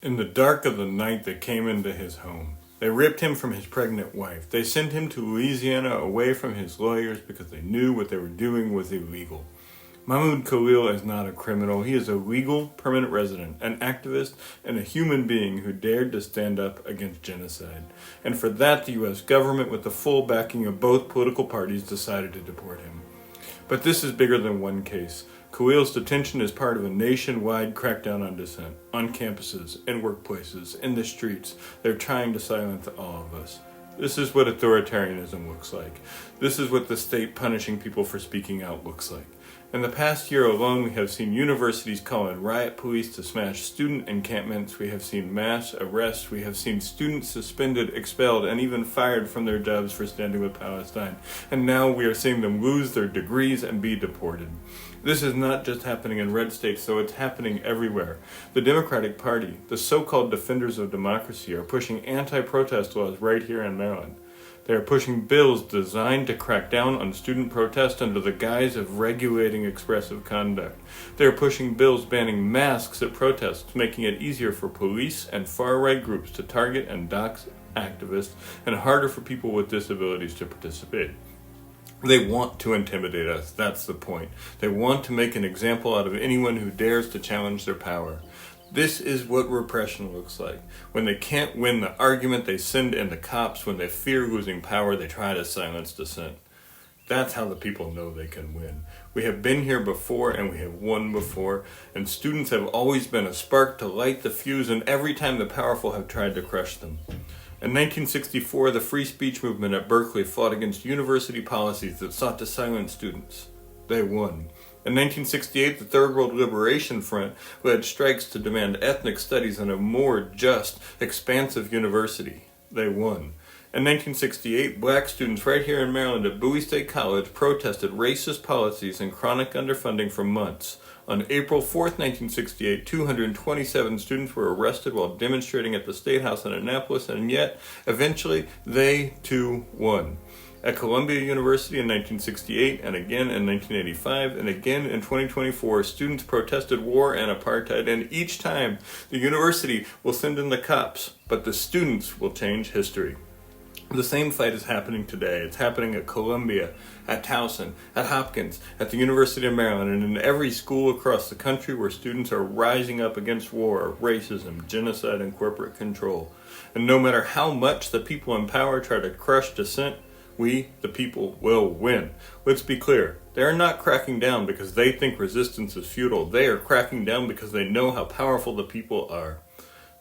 In the dark of the night, they came into his home. They ripped him from his pregnant wife. They sent him to Louisiana away from his lawyers because they knew what they were doing was illegal. Mahmoud Khalil is not a criminal. He is a legal permanent resident, an activist, and a human being who dared to stand up against genocide. And for that, the U.S. government, with the full backing of both political parties, decided to deport him. But this is bigger than one case. Khalil's detention is part of a nationwide crackdown on dissent, on campuses, in workplaces, in the streets. They're trying to silence all of us. This is what authoritarianism looks like. This is what the state punishing people for speaking out looks like. In the past year alone, we have seen universities call in riot police to smash student encampments. We have seen mass arrests. We have seen students suspended, expelled, and even fired from their jobs for standing with Palestine. And now we are seeing them lose their degrees and be deported. This is not just happening in red states, though it's happening everywhere. The Democratic Party, the so-called defenders of democracy, are pushing anti-protest laws right here in Maryland. They are pushing bills designed to crack down on student protest under the guise of regulating expressive conduct. They are pushing bills banning masks at protests, making it easier for police and far-right groups to target and dox activists, and harder for people with disabilities to participate. They want to intimidate us, that's the point. They want to make an example out of anyone who dares to challenge their power. This is what repression looks like. When they can't win the argument, they send in the cops. When they fear losing power, they try to silence dissent. That's how the people know they can win. We have been here before and we have won before, and students have always been a spark to light the fuse, and every time the powerful have tried to crush them. In 1964, the free speech movement at Berkeley fought against university policies that sought to silence students. They won. In 1968, the Third World Liberation Front led strikes to demand ethnic studies and a more just, expansive university. They won. In 1968, black students right here in Maryland at Bowie State College protested racist policies and chronic underfunding for months. On April 4th, 1968, 227 students were arrested while demonstrating at the State House in Annapolis, and yet, eventually, they too won. At Columbia University in 1968, and again in 1985, and again in 2024, students protested war and apartheid, and each time the university will send in the cops, but the students will change history. The same fight is happening today. It's happening at Columbia, at Towson, at Hopkins, at the University of Maryland, and in every school across the country where students are rising up against war, racism, genocide, and corporate control. And no matter how much the people in power try to crush dissent, we, the people, will win. Let's be clear. They are not cracking down because they think resistance is futile. They are cracking down because they know how powerful the people are.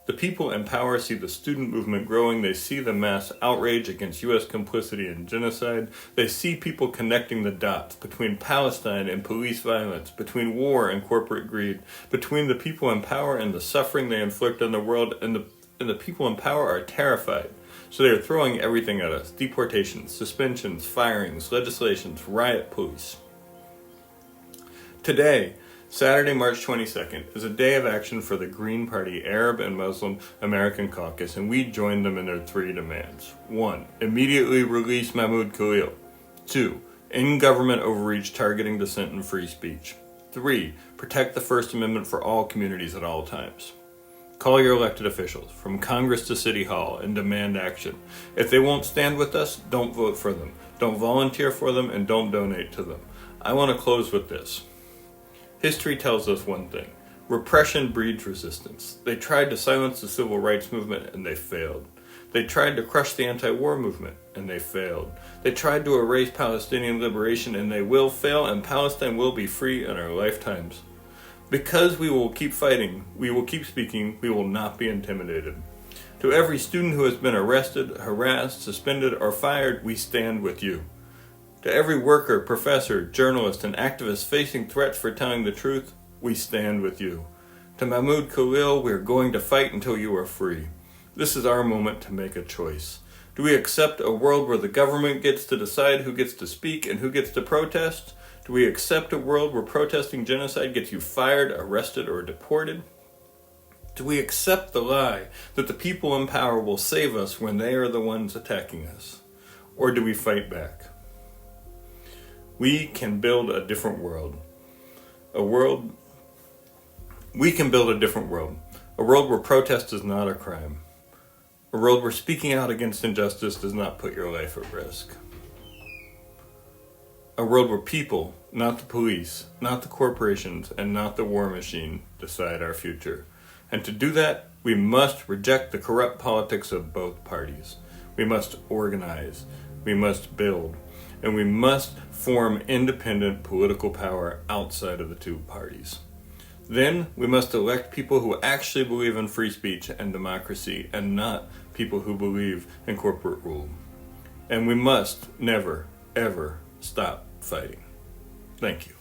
The people in power see the student movement growing. They see the mass outrage against U.S. complicity in genocide. They see people connecting the dots between Palestine and police violence, between war and corporate greed, between the people in power and the suffering they inflict on the world, and the people in power are terrified. So they are throwing everything at us: deportations, suspensions, firings, legislations, riot police. Today, Saturday, March 22nd, is a day of action for the Green Party Arab and Muslim American Caucus, and we join them in their three demands. 1. Immediately release Mahmoud Khalil. 2. End government overreach targeting dissent and free speech. 3. Protect the First Amendment for all communities at all times. Call your elected officials, from Congress to City Hall, and demand action. If they won't stand with us, don't vote for them. Don't volunteer for them, and don't donate to them. I want to close with this. History tells us one thing. Repression breeds resistance. They tried to silence the civil rights movement, and they failed. They tried to crush the anti-war movement, and they failed. They tried to erase Palestinian liberation, and they will fail, and Palestine will be free in our lifetimes. Because we will keep fighting, we will keep speaking, we will not be intimidated. To every student who has been arrested, harassed, suspended, or fired, we stand with you. To every worker, professor, journalist, and activist facing threats for telling the truth, we stand with you. To Mahmoud Khalil, we are going to fight until you are free. This is our moment to make a choice. Do we accept a world where the government gets to decide who gets to speak and who gets to protest? Do we accept a world where protesting genocide gets you fired, arrested, or deported? Do we accept the lie that the people in power will save us when they are the ones attacking us? Or do we fight back? We can build a different world. We can build a different world. A world where protest is not a crime. A world where speaking out against injustice does not put your life at risk. A world where people, not the police, not the corporations, and not the war machine decide our future. And to do that, we must reject the corrupt politics of both parties. We must organize, we must build, and we must form independent political power outside of the two parties. Then we must elect people who actually believe in free speech and democracy, and not people who believe in corporate rule. And we must never, ever stop fighting. Thank you.